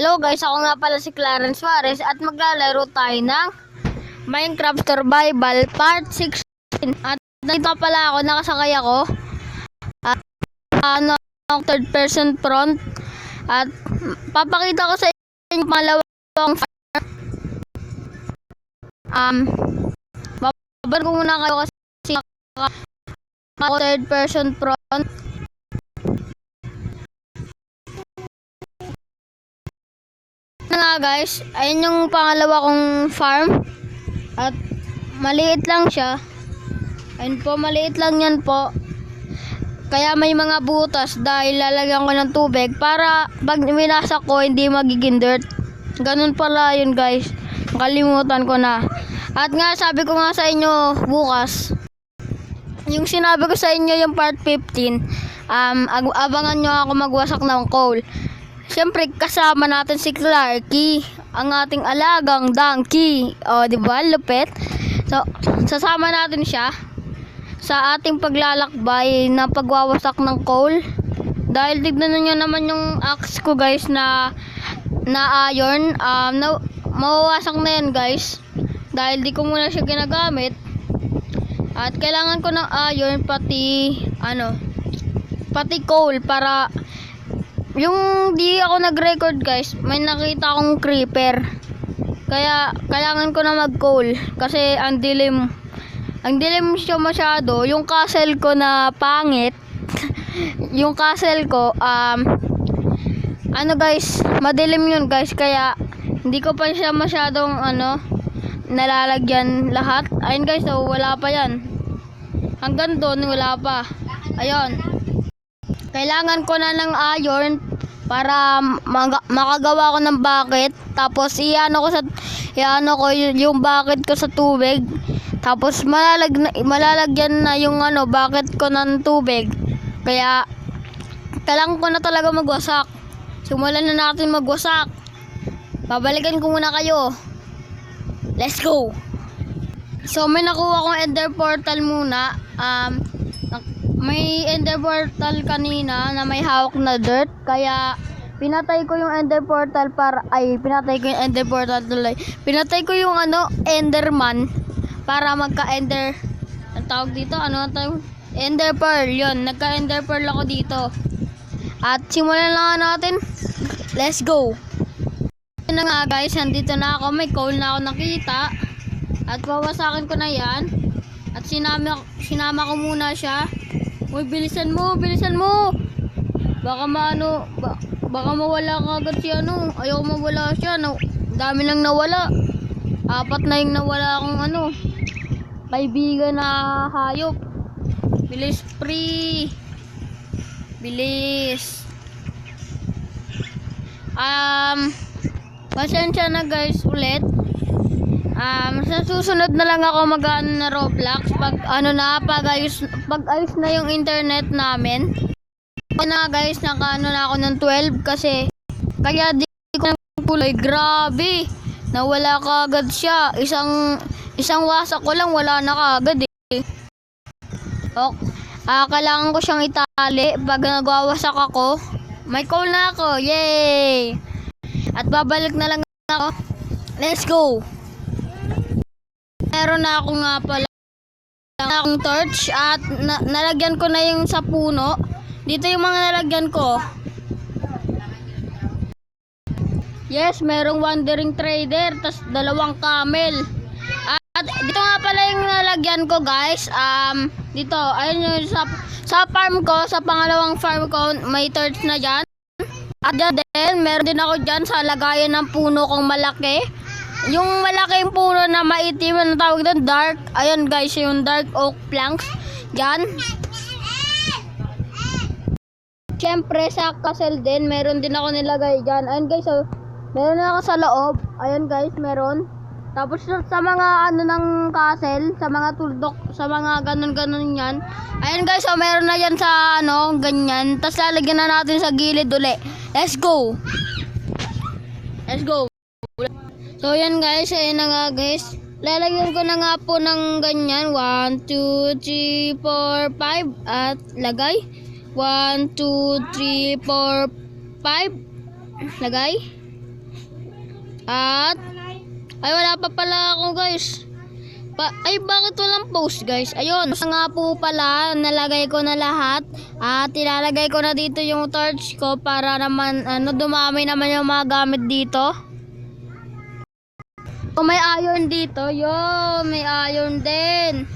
Hello guys, ako nga pala si Clarence Suarez at maglalaro tayo ng Minecraft Survival Part 16. At dito pala ako, nakasakay ako at third person front at papakita ko sa inyo malawang babal ko muna kayo kasi ako third person front. Nga guys, ayun yung pangalawa kong farm at maliit lang siya. Ayun po, maliit lang yan po, kaya may mga butas dahil lalagyan ko ng tubig para pag minasak ko hindi magiging dirt. Ganun pala yun guys, kalimutan ko na. At nga sabi ko nga sa inyo bukas, yung sinabi ko sa inyo yung part 15, abangan nyo ako magwasak ng coal. Siyempre kasama natin si Clarky, ang ating alagang donkey. O, di ba? Lupit. So, sasama natin siya sa ating paglalakbay na pagwawasak ng coal. Dahil tignan niyo naman yung axe ko guys na iron. Mawawasak na yan guys. Dahil di ko muna siya ginagamit. At kailangan ko ng iron pati coal para yung di ako nag-record guys, may nakita akong creeper. Kaya kailangan ko na mag-coal kasi ang dilim siya masyado. Yung castle ko na pangit. Yung castle ko guys, madilim yun guys, kaya hindi ko pa siya masyadong nalalagyan lahat. Ayun guys, so wala pa yan. Hanggang doon wala pa. Ayun. Kailangan ko na ng iron para makagawa ko ng bucket. Tapos iano ko yung bucket ko sa tubig. Tapos malalagyan na yung bucket ko ng tubig. Kaya kailangan ko na talaga magwasak. Simulan na natin magwasak. Babalikan ko muna kayo. Let's go. So may nakuha kong ender portal muna. May ender portal kanina na may hawak na dirt, kaya pinatay ko yung ender portal pinatay ko yung enderman para magka-ender, ang tawag dito, ender pearl. Yun, nagka-ender pearl ako dito. At simulan lang natin. Let's go. Yun na nga guys, nandito na ako, may coal na ako nakita at wawasakin ko na yan. At sinama ko muna siya. Uy, bilisan mo. Baka mawala kagad si Ayaw mawala siya. Dami nang nawala. 4 na yung nawala akong kaibigan na hayop. Bilis, pre. Bilis. Pasensya na guys ulit. Sa susunod na lang ako mag-ano na Roblox pag pag-ayos na yung internet namin. Na guys, naka na ako ng 12 kasi kaya di ko kulay. Grabe, nawala kagad siya. Isang wasak ko lang, wala na kagad eh. Kailangan ko siyang itali pag nagwawasak ako. May coal na ako, yay! At babalik na lang ako. Let's go. Meron na ako nga pala akong torch at nalagyan ko na yung sa puno. Dito yung mga nalagyan ko. Yes, merong wandering trader, tas 2 camel. At dito nga pala yung nalagyan ko guys. Dito, ayun yung sa farm ko, sa pangalawang farm ko, may torch na dyan. At dyan, meron din ako dyan sa lagayan ng puno kong malaki. Yung malaking puno na maitim, ang tawag doon, dark. Ayun guys, yung dark oak planks. Yan. Siyempre sa castle din, meron din ako nilagay dyan. Ayun guys, so, meron na ako sa loob. Ayun guys, meron. Tapos sa mga ng castle, sa mga tuldok, sa mga ganun yan. Ayun guys, so meron na yan sa ganyan. Tapos lalagyan na natin sa gilid uli. Let's go. Let's go. So yan guys, ayun na nga guys. Lalagyan ko na nga po ng ganyan. 1, 2, 3, 4, 5. At lagay. 1, 2, 3, 4, 5. Lagay. At ay wala pa pala ako guys. Ay bakit walang post guys? Ayun, so nga po pala nalagay ko na lahat. At ilalagay ko na dito yung torch ko para naman dumami naman yung mga gamit dito. So, may iron dito. Yo, may iron din.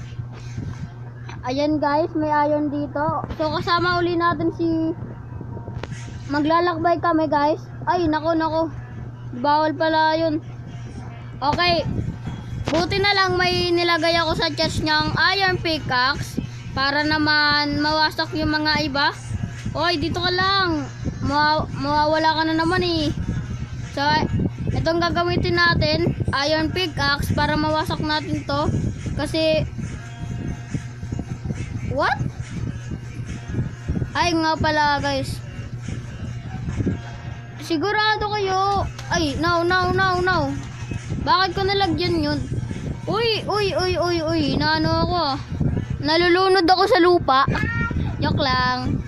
Ayan guys, may iron dito. So kasama uli natin si maglalakbay kami guys. Ay nako. Bawal pala yun. Okay. Buti na lang may nilagay ako sa chest niyang iron pickaxe para naman mawasak yung mga iba. Oy, dito ka lang. Mawawala ka na naman eh. So, itong gagamitin natin, iron pickaxe para mawasak natin to. Kasi what? Ay nga pala guys. Sigurado kayo. Ay, no. Bakit ko nalagyan yun? Uy. Naano ako. Nalulunod ako sa lupa. Joke lang.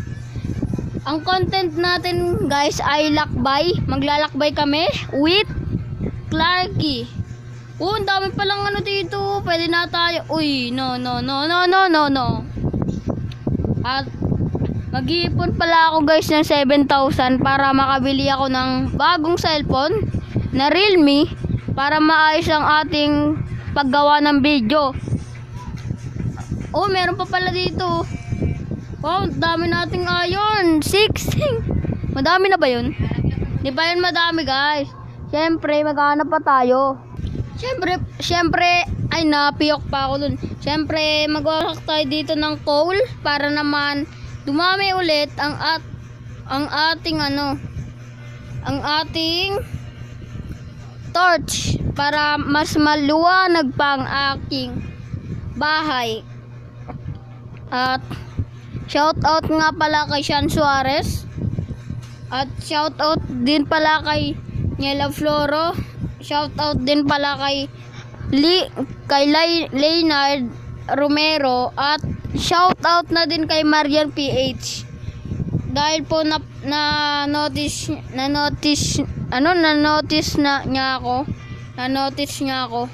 Ang content natin guys ay lakbay. Maglalakbay kami with Clarky. Ang dami palang dito. Pwede na tayo. Uy, no. At mag-iipon pala ako guys ng 7,000 para makabili ako ng bagong cellphone na Realme para maayos ang ating paggawa ng video. Oh, meron pa pala dito. Wow, dami nating iron. 6. Madami na ba yun? Di ba yun madami guys? Siyempre, maghanap pa tayo. Siyempre, ay napiyok pa ako dun. Siyempre, magwasak tayo dito ng coal para naman dumami ulit ang ating torch para mas maluwanag pa ang aking bahay. At shout out nga pala kay Sean Suarez. At shout out din pala kay Niela Floro. Shout out din pala kay Leonard Romero. At shout out na din kay Marian PH. Dahil po na notice niya ako.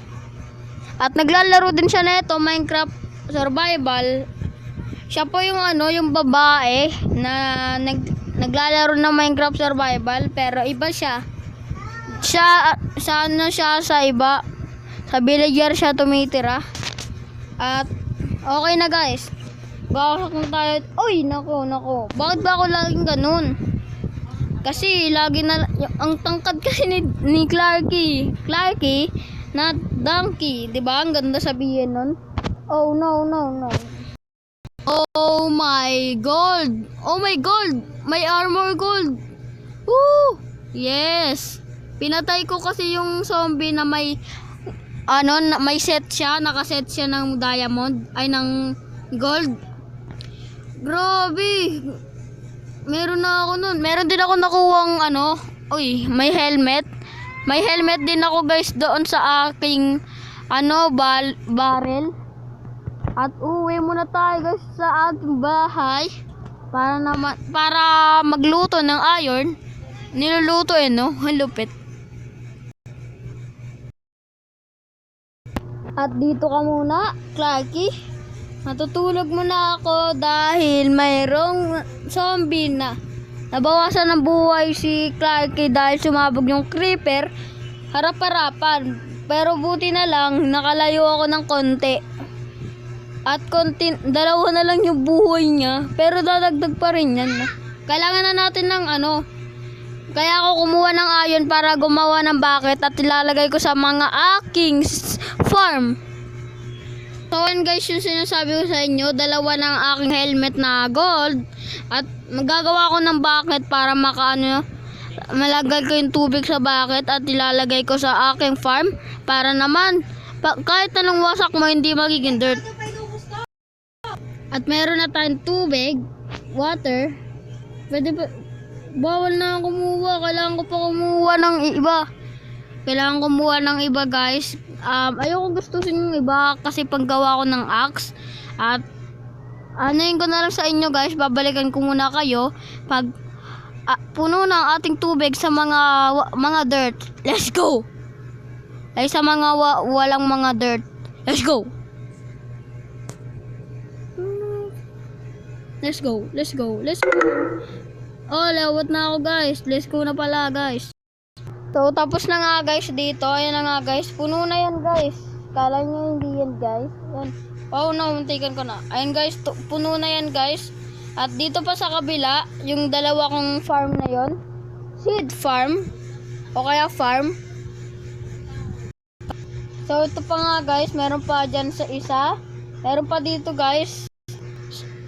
At naglalaro din siya nito Minecraft Survival. Siya po yung yung babae na naglalaro ng Minecraft Survival pero iba siya. Sa iba. Sa villager siya tumitira. At okay na guys. Bakit na tayo? Uy, nako. Bakit ba ako laging ganun? Kasi lagi na ang tangkad kasi ni Clarky na donkey, 'di ba? Ang ganda sabihin nun. Oh no. Oh my gold. May armor gold. Woo! Yes. Pinatay ko kasi yung zombie na may may set siya, nakaset siya ng diamond ay ng gold. Grabe. Meron na ako nun. Meron din ako nakuwang may helmet. May helmet din ako guys doon sa aking barrel. At uwi muna tayo guys sa ating bahay para magluto ng iron. Niluluto ang lupit. At dito ka muna, Clarky. Matutulog muna ako dahil mayroong zombie na. Nabawasan ng buhay si Clarky dahil sumabog yung creeper. Harap-harapan. Pero buti na lang, nakalayo ako ng konti. At dalawa na lang yung buhay niya. Pero dadagdag pa rin yan. Kailangan na natin ng Kaya ako kumuha ng iron para gumawa ng bucket at ilalagay ko sa mga aking farm. So guys, yung sinasabi ko sa inyo, dalawa ng aking helmet na gold. At magagawa ko ng bucket para malagay ko yung tubig sa bucket at ilalagay ko sa aking farm. Para naman, kahit anong wasak mo, hindi magiging dirt. At meron na tayong tubig, water. Pwede ba? Bawal na kumuha. Kailangan ko pa kumuha ng iba guys. Ayoko gustusin yung iba kasi paggawa ko ng axe. At anayin ko na lang sa inyo guys. Babalikan ko muna kayo pag puno ng ating tubig sa mga dirt. Let's go! ay sa mga walang mga dirt. Let's go! Let's go, let's go, let's go. Oh, lawat na ako guys. Let's go na pala guys. So, tapos na nga guys dito. Ayan na nga guys. Puno na yan guys. Kala nyo hindi yan guys. Yan. Oh no, muntikan ko na. Ayan guys, puno na yan guys. At dito pa sa kabila, yung dalawa kong farm na yon, seed farm. O kaya farm. So, ito pa nga guys. Meron pa dyan sa isa. Meron pa dito guys.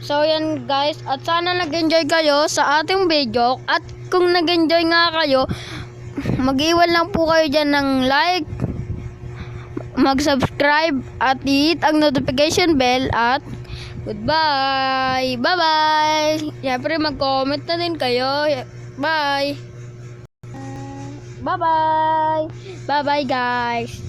So yan guys, at sana nag-enjoy kayo sa ating video. At kung nag-enjoy nga kayo, mag-iwan lang po kayo dyan ng like, mag-subscribe, at hit ang notification bell. At goodbye! Bye-bye! Siyempre mag-comment na din kayo. Bye! Bye-bye! Bye-bye guys!